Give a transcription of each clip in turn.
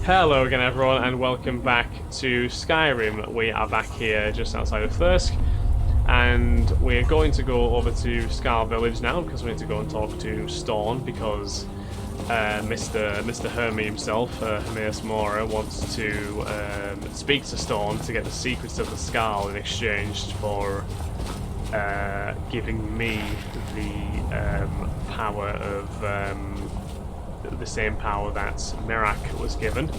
Hello again everyone and welcome back to Skyrim. We are back here just outside of Thirsk and we're going to go over to Skaal village now because we need to go and talk to Storn because Mr. Hermie himself, Hermias Mora, wants to speak to Storn to get the secrets of the Skaal in exchange for giving me the power of the same power that Mirak was given.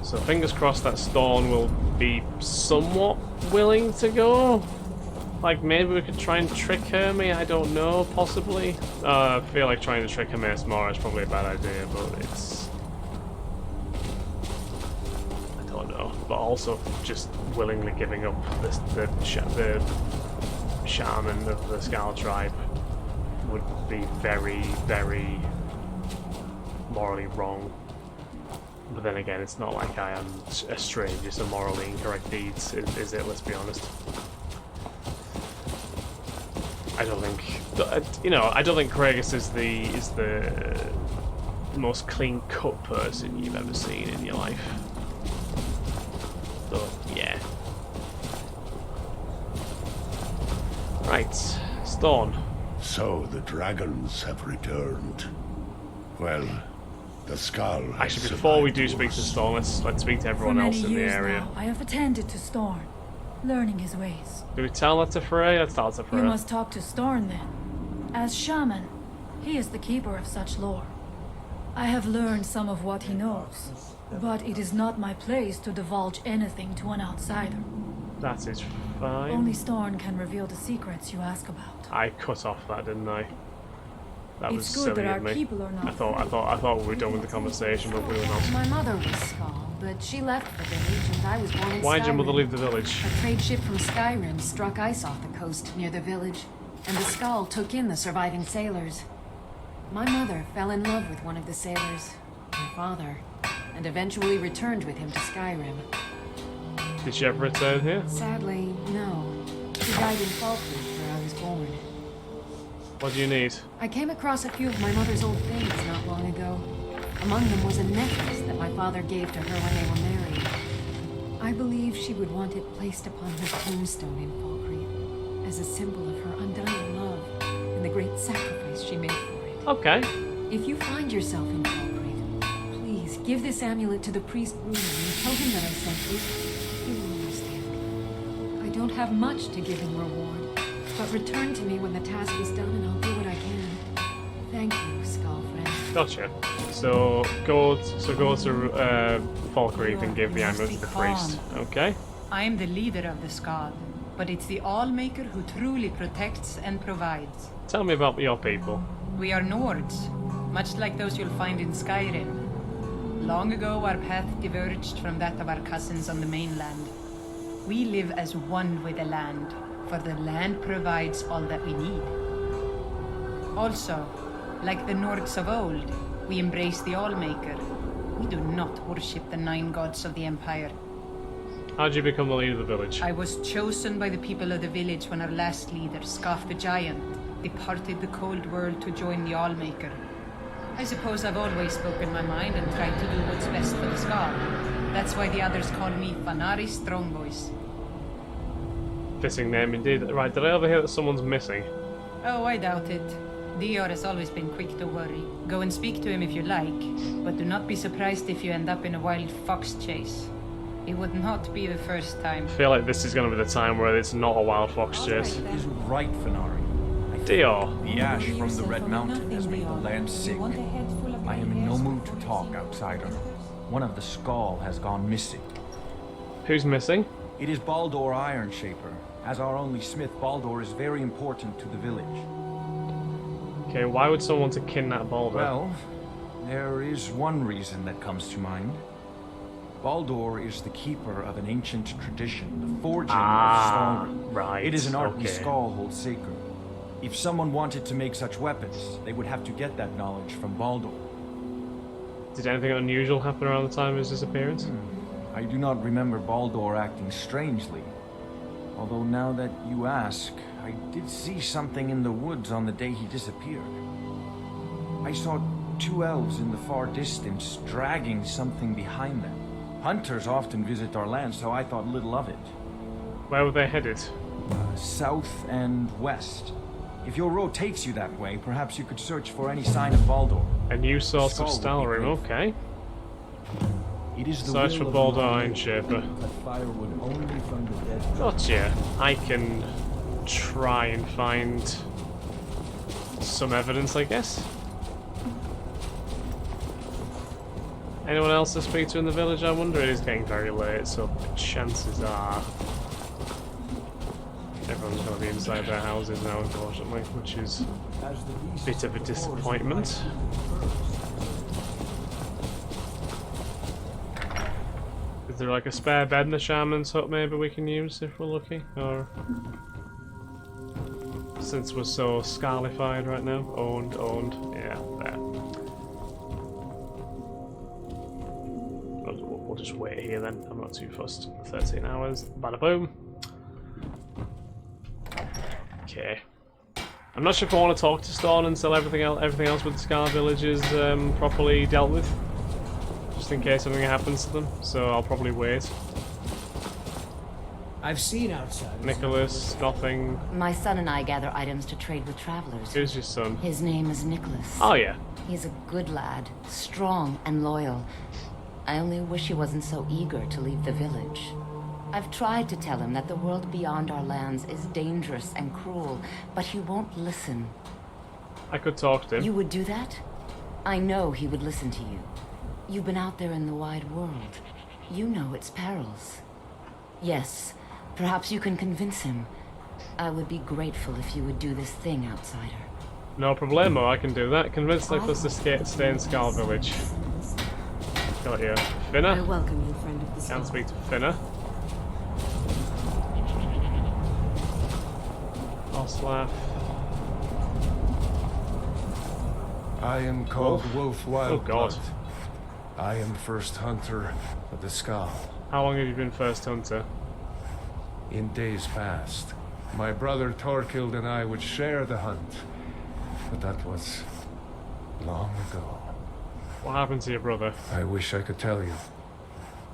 So fingers crossed that Storn will be somewhat willing to go. Like maybe we could try and trick Hermie, I don't know, possibly. I feel like trying to trick Hermias Mora is probably a bad idea, but it's... I don't know. But also just willingly giving up the shaman of the Skaal tribe would be very, very morally wrong. But then again, it's not like I am a stranger to morally incorrect deeds, is it? Let's be honest. I don't think, I don't think Kragus is the most clean-cut person you've ever seen in your life. So yeah. Right, Storn. So the dragons have returned. Well, the Skaal. Actually, before we do speak to Storn, let's speak to everyone else in the area. Now, I have attended to Storn, learning his ways. Do we tell that to Frey? Let's tell it to Frey. You must talk to Storn then. As shaman, he is the keeper of such lore. I have learned some of what he knows, but it is not my place to divulge anything to an outsider. That is fine. Only Storn can reveal the secrets you ask about. I cut off that, didn't I? That was It's good silly that our of me. people are not. I thought we were done with the conversation, but we were not. My mother was Skaal, but she left the village and I was born in Why did your Skyrim. mother leave the village? A trade ship from Skyrim struck ice off the coast near the village, and the Skaal took in the surviving sailors. My mother fell in love with one of the sailors, my father, and eventually returned with him to Skyrim. Did she ever return here? Sadly, no. She died in Falkreath, where I was born. What do you need? I came across a few of my mother's old things not long ago. Among them was a necklace that my father gave to her when they were married. I believe she would want it placed upon her tombstone in Falkreath as a symbol of her undying love and the great sacrifice she made for it. Okay. If you find yourself in Falkreath, please give this amulet to the priest Bruno and tell him that I sent you. He will understand. I don't have much to give in reward, but return to me when the task is done and I'll do what I can. Thank you, Skaal friend. Gotcha. So go to Falkreath and give the amulet to the priest. Okay. I am the leader of the Skaal, but it's the Allmaker who truly protects and provides. Tell me about your people. We are Nords, much like those you'll find in Skyrim. Long ago, our path diverged from that of our cousins on the mainland. We live as one with the land, for the land provides all that we need. Also, like the Nords of old, we embrace the Allmaker. We do not worship the 9 gods of the Empire. How did you become the leader of the village? I was chosen by the people of the village when our last leader, Skaal the Giant, departed the cold world to join the Allmaker. I suppose I've always spoken my mind and tried to do what's best for the Skaal. That's why the others call me Fanari Strongvoice. Fitting name indeed. Right, did I overhear that someone's missing? Oh, I doubt it. Dior has always been quick to worry. Go and speak to him if you like, but do not be surprised if you end up in a wild fox chase. It would not be the first time. I feel like this is going to be the time where it's not a wild fox chase. It is right, Fanari. Dior. The ash from the Red Mountain has made the land sick. I am in no mood to talk, outsider. One of the Skaal has gone missing. Who's missing? It is Baldur Ironshaper. As our only smith, Baldur is very important to the village. Okay, why would someone want to kidnap Baldur? Well, there is one reason that comes to mind. Baldur is the keeper of an ancient tradition, the forging of stone. Right. It is an art okay. the Skaal holds sacred. If someone wanted to make such weapons, they would have to get that knowledge from Baldur. Did anything unusual happen around the time of his disappearance? I do not remember Baldur acting strangely. Although now that you ask, I did see something in the woods on the day he disappeared. I saw two elves in the far distance, dragging something behind them. Hunters often visit our land, so I thought little of it. Where were they headed? South and west. If your road takes you that way, perhaps you could search for any sign of Baldur. A new source of Skaal would be Stalrim, great. okay. It is the Search for will of Baldur the Iron Shaper. that firewood only from the dead. Gotcha. I can try and find some evidence, I guess. Anyone else to speak to in the village, I wonder? It is getting very late, so chances are everyone's going to be inside their houses now, unfortunately, which is a bit of a disappointment. Is there like a spare bed in the shaman's hut maybe we can use if we're lucky? Or since we're so scalified right now? Owned, yeah, there. We'll just wait here then, I'm not too fussed. 13 hours, bada boom. Okay. I'm not sure if I want to talk to Storn until everything else with the Skaal village is properly dealt with. Just in case something happens to them, so I'll probably wait. I've seen outsiders. Nicholas, nothing. My son and I gather items to trade with travelers. Who's your son? His name is Nicholas. Oh yeah. He's a good lad, strong and loyal. I only wish he wasn't so eager to leave the village. I've tried to tell him that the world beyond our lands is dangerous and cruel, but he won't listen. I could talk to him. You would do that? I know he would listen to you. You've been out there in the wide world. You know its perils. Yes, perhaps you can convince him. I would be grateful if you would do this thing, outsider. No problemo, I can do that. Convince Nicholas to stay in Skaal village. Got you. I Finna? welcome you, friend of the Can't Skaal. speak to Finna. Oslav. I am called Wolf Wildblood. Oh god. I am first hunter of the Skaal. How long have you been first hunter? In days past, my brother Torkild and I would share the hunt, but that was long ago. What happened to your brother? I wish I could tell you.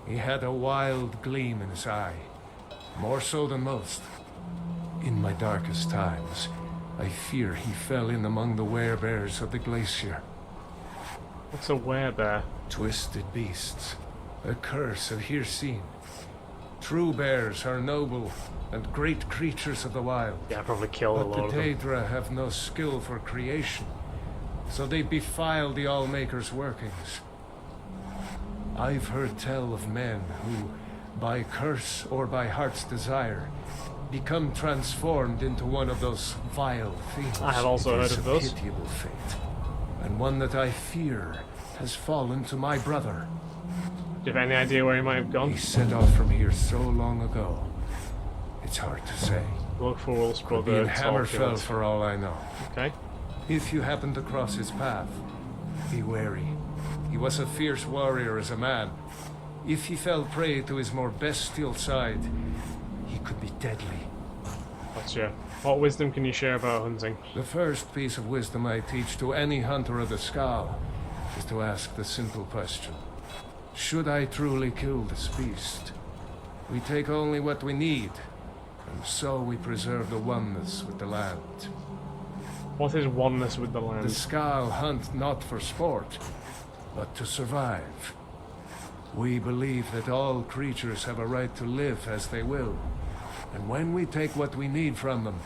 He had a wild gleam in his eye, more so than most. In my darkest times, I fear he fell in among the werebears of the glacier. What's a werebear? Twisted beasts, a curse of Hircine. True bears are noble and great creatures of the wild. Yeah, I probably killed a But lot the of them. Daedra have no skill for creation, so they defile the Allmaker's workings. I've heard tell of men who, by curse or by heart's desire, become transformed into one of those vile things. I have also It heard is of a those. pitiable fate, and one that I fear has fallen to my brother. Do you have any idea where he might have gone? He set off from here so long ago. It's hard to say. Look for Wolf's Could be brother. in Hammerfell Torkild. for all I know. Okay. If you happen to cross his path, be wary. He was a fierce warrior as a man. If he fell prey to his more bestial side, he could be deadly. Gotcha. What wisdom can you share about hunting? The first piece of wisdom I teach to any hunter of the Skaal is to ask the simple question. Should I truly kill this beast? We take only what we need, and so we preserve the oneness with the land. What is oneness with the The land? Skaal hunt not for sport, but to survive. We believe that all creatures have a right to live as they will, and when we take what we need from them,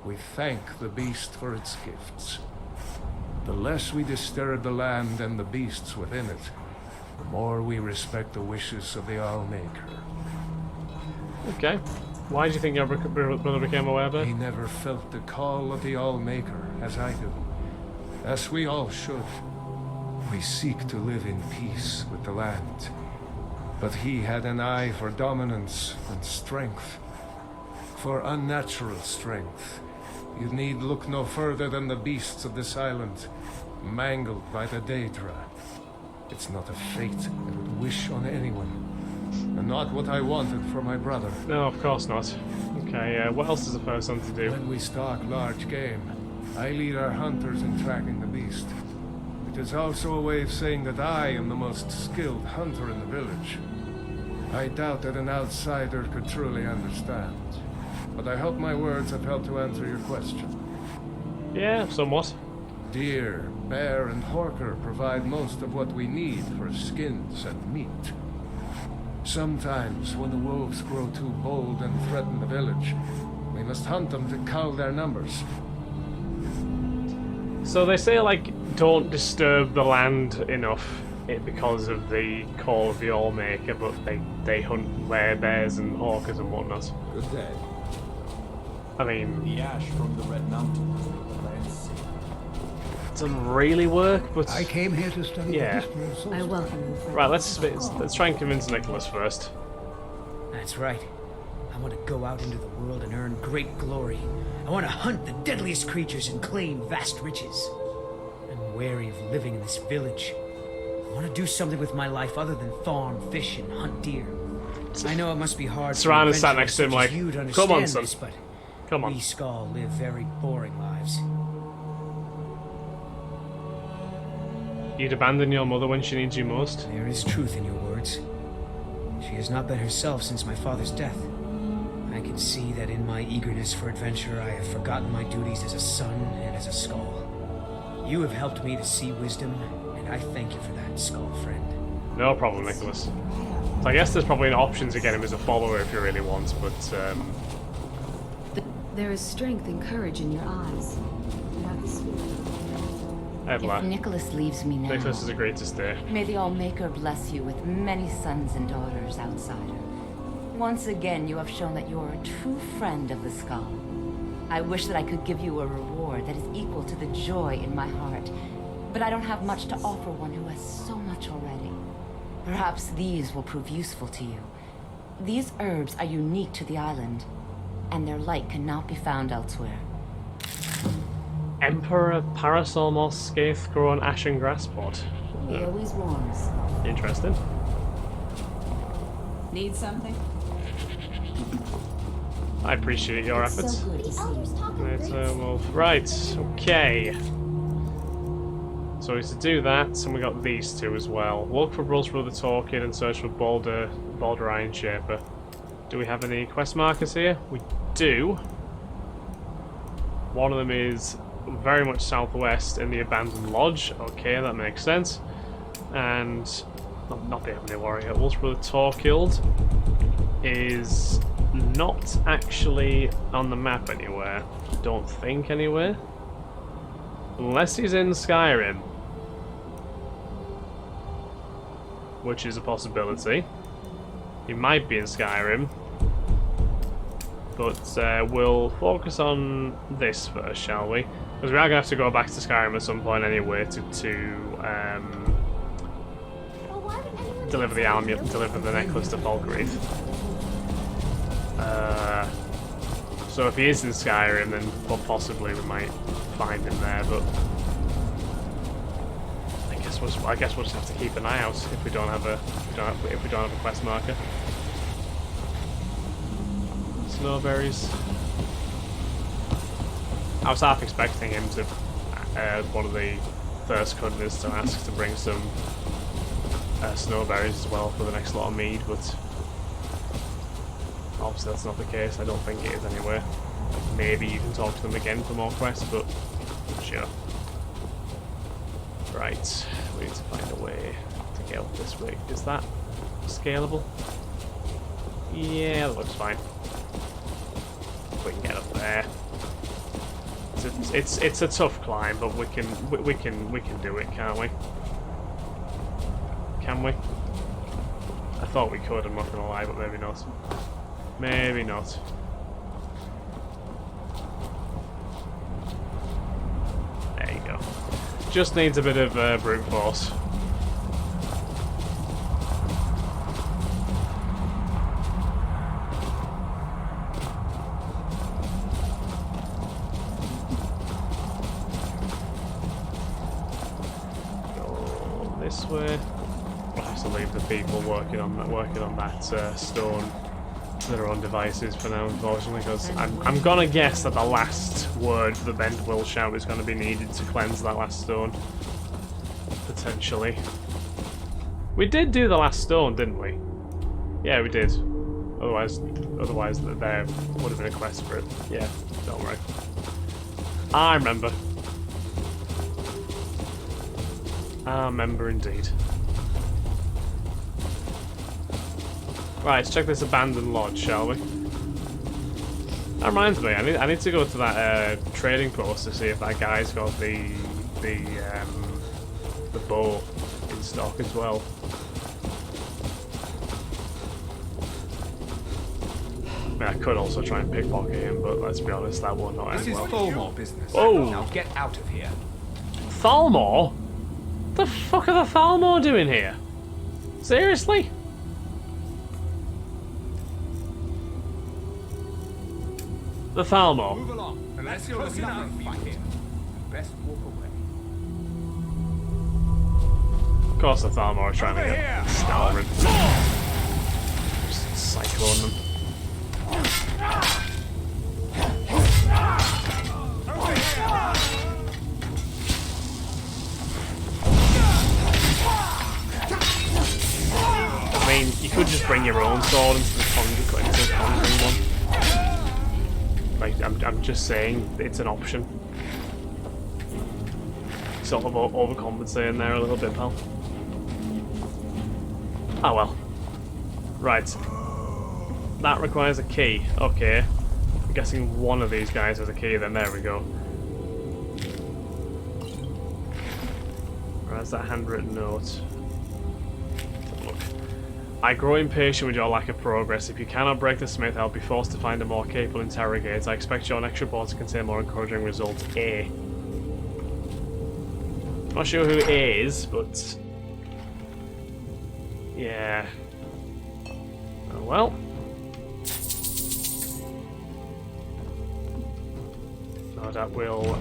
we thank the beast for its gifts. The less we disturb the land and the beasts within it, the more we respect the wishes of the Allmaker. Okay. Why do you think your brother became a werebear? He never felt the call of the Allmaker as I do, as we all should. We seek to live in peace with the land, but he had an eye for dominance and strength. For unnatural strength, you need look no further than the beasts of this island, mangled by the Daedra. It's not a fate I would wish on anyone, and not what I wanted for my brother. No, of course not. Okay, what else does a first hunter do? When we stalk large game, I lead our hunters in tracking the beast. It is also a way of saying that I am the most skilled hunter in the village. I doubt that an outsider could truly understand, but I hope my words have helped to answer your question. Yeah, somewhat. Deer, bear, and horker provide most of what we need for skins and meat. Sometimes, when the wolves grow too bold and threaten the village, we must hunt them to cull their numbers. So they say, like, don't disturb the land enough because of the call of the Allmaker, but they hunt bears and hawkers and whatnot. Good day. I mean, The ash from the Red Mountain has made the land safe. it doesn't really work, but I came here to study Yeah. the history of I sorcery. welcome you. friend. right, let's try and convince Nicholas first. That's right. I want to go out into the world and earn great glory. I want to hunt the deadliest creatures and claim vast riches. I'm wary of living in this village. I want to do something with my life other than farm, fish, and hunt deer. I know it must be hard for Saran is sat adventurers next to him such like, as you to "Come on, understand son. this, but Come on. we Skaal live very boring lives. You'd abandon your mother when she needs you most. There is truth in your words. She has not been herself since my father's death. I can see that in my eagerness for adventure, I have forgotten my duties as a son and as a Skaal. You have helped me to see wisdom, and I thank you for that, Skaal friend. No problem, Nicholas. So I guess there's probably an option to get him as a follower if you really want, but There is strength and courage in your eyes. You have the spirit. If Evla. Nicholas leaves me now, Nicholas has agreed to stay. may the Allmaker bless you with many sons and daughters, outsider. Once again, you have shown that you are a true friend of the Skaal. I wish that I could give you a reward that is equal to the joy in my heart, but I don't have much to offer one who has so much already. Perhaps these will prove useful to you. These herbs are unique to the island, and their light cannot be found elsewhere. Emperor Parasol Moss Scathe Grown Ashen Grass Pot. He always warms. Interesting. Need something? I appreciate your It's efforts. so good to see you. Right, okay. So it's to do that, and we got these two as well. Look for Bros Brother Torkin and search for Balder Iron Shaper. Do we have any quest markers here? We do. One of them is very much southwest in the Abandoned Lodge. Okay, that makes sense. And not the Ebony Warrior. Wolf's Brother Torkilled is not actually on the map anywhere. Don't think anywhere. Unless he's in Skyrim. Which is a possibility. He might be in Skyrim. But we'll focus on this first, shall we? Because we are going to have to go back to Skyrim at some point anyway to deliver the amulet, deliver the necklace to Falkreath. So if he is in Skyrim, then possibly we might find him there. But I guess we'll just have to keep an eye out if we don't have a quest marker. Snowberries. I was half expecting him to, one of the first cutters to ask to bring some snowberries as well for the next lot of mead, but obviously that's not the case. I don't think it is anywhere. Maybe you can talk to them again for more quests, but sure. Right, we need to find a way to get up this way. Is that scalable? Yeah, that looks fine. We can get up there. It's a tough climb, but we can do it, can't we? Can we? I thought we could. I'm not gonna lie, but maybe not. Maybe not. There you go. Just needs a bit of brute force. This way. We'll have to leave the people working on that stone to their own devices for now, unfortunately, because I'm gonna guess that the last word for the Bent Will shout is going to be needed to cleanse that last stone. Potentially. We did do the last stone, didn't we? Yeah, we did. Otherwise there would have been a quest for it. Yeah, don't worry. I remember. I remember indeed. Right, let's check this abandoned lodge, shall we? That reminds me, I need to go to that trading post to see if that guy's got the bow in stock as well. I mean, I could also try and pickpocket him, but let's be honest, that won't not end well. This is Thalmor business. Oh! Now get out of here. Thalmor? What the fuck are the Thalmor doing here? Seriously? The Thalmor. Move along. Unless you're looking for a fight, best walk away. Of course the Thalmor are trying to get Skyrim. Just cyclone them. I mean, you could just bring your own sword into the conjuring one. Like, I'm just saying, it's an option. Sort of overcompensating there a little bit, pal. Ah well. Right. That requires a key. Okay. I'm guessing one of these guys has a key then. There we go. Right, that's that handwritten note. Let's have a look. I grow impatient with your lack of progress. If you cannot break the smith, I'll be forced to find a more capable interrogator. I expect your next report to contain more encouraging results. A. Not sure who A is, but... yeah. Oh well. No, that will...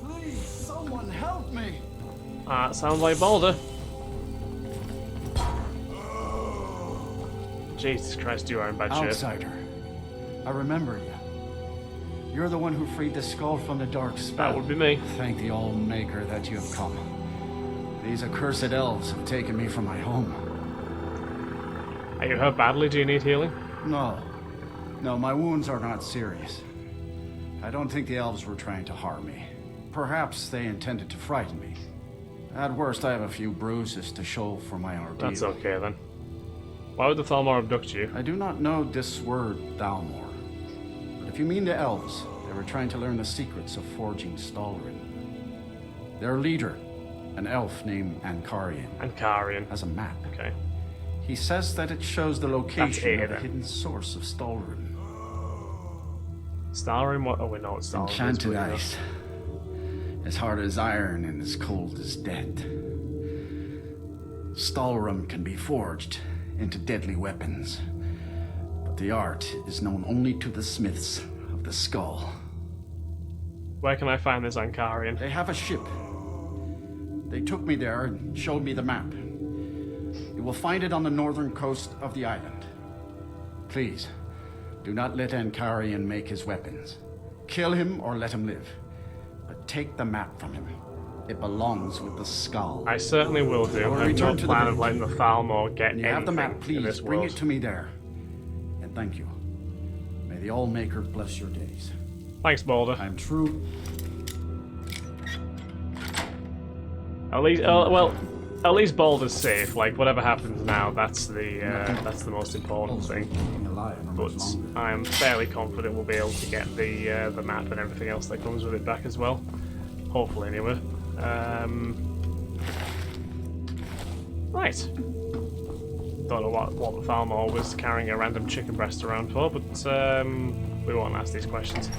Please, someone help me! Sounds like Balder. Jesus Christ, you are in bad shape. Outsider. I remember you. You're the one who freed the skull from the dark spell. That would be me. Thank the All-Maker that you have come. These accursed elves have taken me from my home. Are you hurt badly? Do you need healing? No. No, my wounds are not serious. I don't think the elves were trying to harm me. Perhaps they intended to frighten me. At worst, I have a few bruises to show for my ordeal. That's okay then. Why would the Thalmor abduct you? I do not know this word, Thalmor. But if you mean the elves, they were trying to learn the secrets of forging Stalrin. Their leader, an elf named Ankarian, has a map. Okay. He says that it shows the location of the then. hidden source of Stalrin. Stalrim? What? Oh, we know what Stalrim is. Enchanted but, ice. As hard as iron and as cold as death. Stalrim can be forged into deadly weapons. But the art is known only to the smiths of the Skaal. Where can I find this Ankarian? They have a ship. They took me there and showed me the map. You will find it on the northern coast of the island. Please, do not let Ankarian make his weapons. Kill him or let him live. But take the map from him. It belongs with the Skaal. I certainly will do. I have no plan of letting the Thalmor get When you anything have the map, in please this bring world. it to me there. And thank you. May the All-Maker bless your days. Thanks, Balder. I am true. At least, well, at least Balder's safe. Like whatever happens now, that's the most important thing. But I am fairly confident we'll be able to get the map and everything else that comes with it back as well. Hopefully, anyway. Right. Don't know what the Thalmor was carrying a random chicken breast around for, but we won't ask these questions.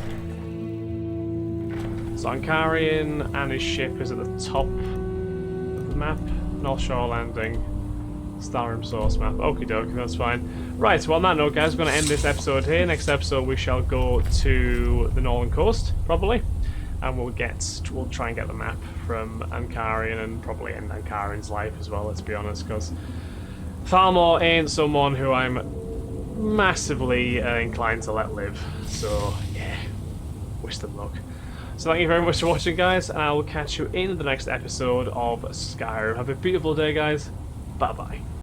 So Ankarian and his ship is at the top of the map. North Shore Landing. Stalrim source map. Okie dokie, that's fine. Right, well on that note guys, we're going to end this episode here. Next episode we shall go to the Northern Coast, probably. And we'll try and get the map from Ankarian and probably end Ankarian's life as well, let's be honest, because Thalmor ain't someone who I'm massively inclined to let live. So, yeah, wish them luck. So thank you very much for watching, guys, and I will catch you in the next episode of Skyrim. Have a beautiful day, guys. Bye bye.